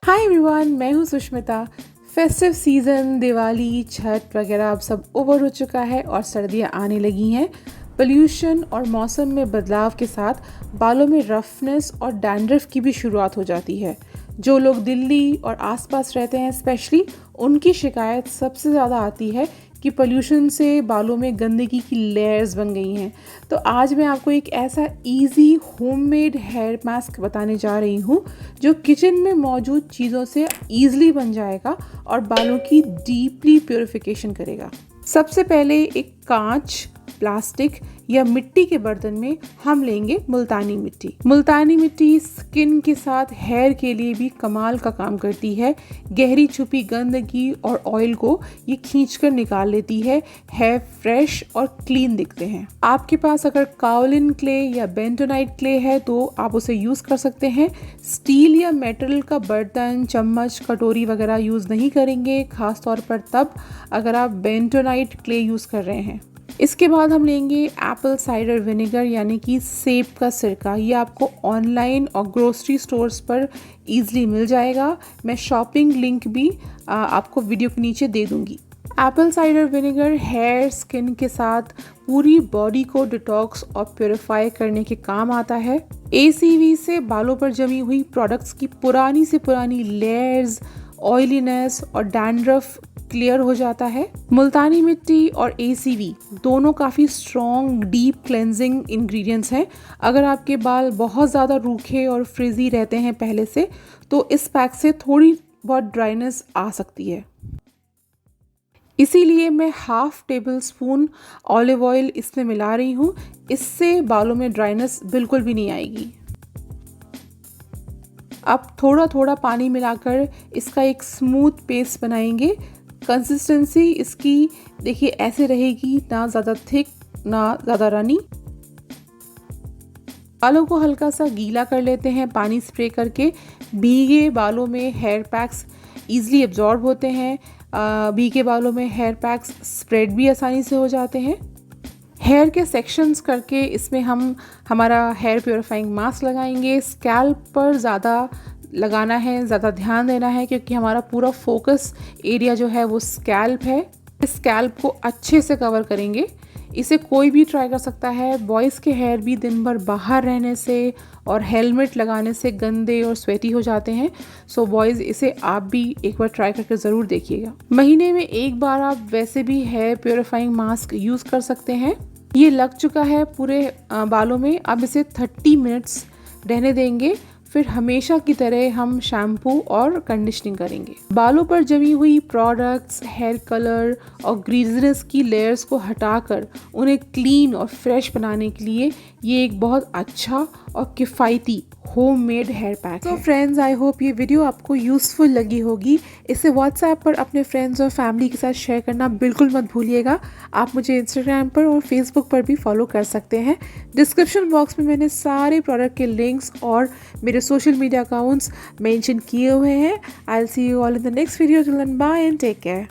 Hi everyone, मैं हूँ Sushmita. Festive season, Diwali, Chhath वगैरह अब सब ओवर हो चुका है और सर्दियाँ आने लगी हैं। पोल्यूशन और मौसम में बदलाव के साथ बालों में रफनेस और डैंड्रफ की भी शुरुआत हो जाती है। जो लोग दिल्ली और आसपास रहते हैं स्पेशली, उनकी शिकायत सबसे ज़्यादा आती है कि पोल्यूशन से बालों में गंदगी की लेयर्स बन गई हैं। तो आज मैं आपको एक ऐसा इजी होममेड हेयर मास्क बताने जा रही हूँ जो किचन में मौजूद चीज़ों से ईजिली बन जाएगा और बालों की डीपली प्योरिफिकेशन करेगा। सबसे पहले एक कांच, प्लास्टिक या मिट्टी के बर्तन में हम लेंगे मुल्तानी मिट्टी। मुल्तानी मिट्टी स्किन के साथ हेयर के लिए भी कमाल का काम करती है। गहरी छुपी गंदगी और ऑयल को ये खींचकर निकाल लेती है। हेयर फ्रेश और क्लीन दिखते हैं। आपके पास अगर काओलिन क्ले या बेंटोनाइट क्ले है तो आप उसे यूज़ कर सकते हैं। स्टील या मेटल का बर्तन, चम्मच, कटोरी वगैरह यूज़ नहीं करेंगे, खास तौर पर तब अगर आप बेंटोनाइट क्ले यूज़ कर रहे हैं। इसके बाद हम लेंगे एप्पल साइडर विनेगर यानी कि सेब का सिरका। ये आपको ऑनलाइन और ग्रोसरी स्टोर्स पर ईजिली मिल जाएगा। मैं शॉपिंग लिंक भी आपको वीडियो के नीचे दे दूंगी। Apple cider vinegar hair, skin के साथ पूरी बॉडी को डिटॉक्स और प्योरीफाई करने के काम आता है। ACV से बालों पर जमी हुई प्रोडक्ट्स की पुरानी से पुरानी लेयर्स, ऑयलीनेस और डैंड्रफ क्लियर हो जाता है। मुल्तानी मिट्टी और ACV दोनों काफ़ी स्ट्रॉन्ग डीप क्लेंजिंग इंग्रेडिएंट्स हैं। अगर आपके बाल बहुत ज़्यादा रूखे और फ्रिजी रहते हैं पहले से, तो इस पैक से थोड़ी बहुत ड्राइनेस आ सकती है। इसीलिए मैं half table spoon olive oil इसमें मिला रही हूँ। इससे बालों में ड्राइनेस बिल्कुल भी नहीं आएगी। अब थोड़ा थोड़ा पानी मिलाकर इसका एक स्मूथ पेस्ट बनाएंगे। कंसिस्टेंसी इसकी देखिए ऐसे रहेगी, ना ज़्यादा थिक ना ज़्यादा रनी। बालों को हल्का सा गीला कर लेते हैं पानी स्प्रे करके। भीगे बालों में हेयर पैक्स ईजिली एब्जॉर्ब होते हैं। भीगे बालों में हेयर पैक्स स्प्रेड भी आसानी से हो जाते हैं। हेयर के सेक्शंस करके इसमें हम हमारा हेयर प्योरीफाइंग मास्क लगाएंगे। स्कैल्प पर ज़्यादा लगाना है, ज़्यादा ध्यान देना है, क्योंकि हमारा पूरा फोकस एरिया जो है वो स्कैल्प है। इस स्कैल्प को अच्छे से कवर करेंगे। इसे कोई भी ट्राई कर सकता है। बॉयज़ के हेयर भी दिन भर बाहर रहने से और हेलमेट लगाने से गंदे और स्वेटी हो जाते हैं। सो बॉयज़, इसे आप भी एक बार ट्राई करके ज़रूर देखिएगा। महीने में एक बार आप वैसे भी हेयर प्योरीफाइंग मास्क यूज़ कर सकते हैं। ये लग चुका है पूरे बालों में। अब इसे 30 मिनट्स रहने देंगे। फिर हमेशा की तरह हम शैम्पू और कंडीशनिंग करेंगे। बालों पर जमी हुई प्रोडक्ट्स, हेयर कलर और ग्रीजीनेस की लेयर्स को हटाकर उन्हें क्लीन और फ्रेश बनाने के लिए ये एक बहुत अच्छा और किफ़ायती होममेड हेयर पैक है। तो फ्रेंड्स, आई होप ये वीडियो आपको यूज़फुल लगी होगी। इसे व्हाट्सएप पर अपने फ्रेंड्स और फैमिली के साथ शेयर करना बिल्कुल मत भूलिएगा। आप मुझे इंस्टाग्राम पर और फेसबुक पर भी फॉलो कर सकते हैं। डिस्क्रिप्शन बॉक्स में मैंने सारे प्रोडक्ट के लिंक्स और मेरे सोशल मीडिया अकाउंट्स मेंशन किए हुए हैं। I will see you all in the next video. Till then, bye and take care.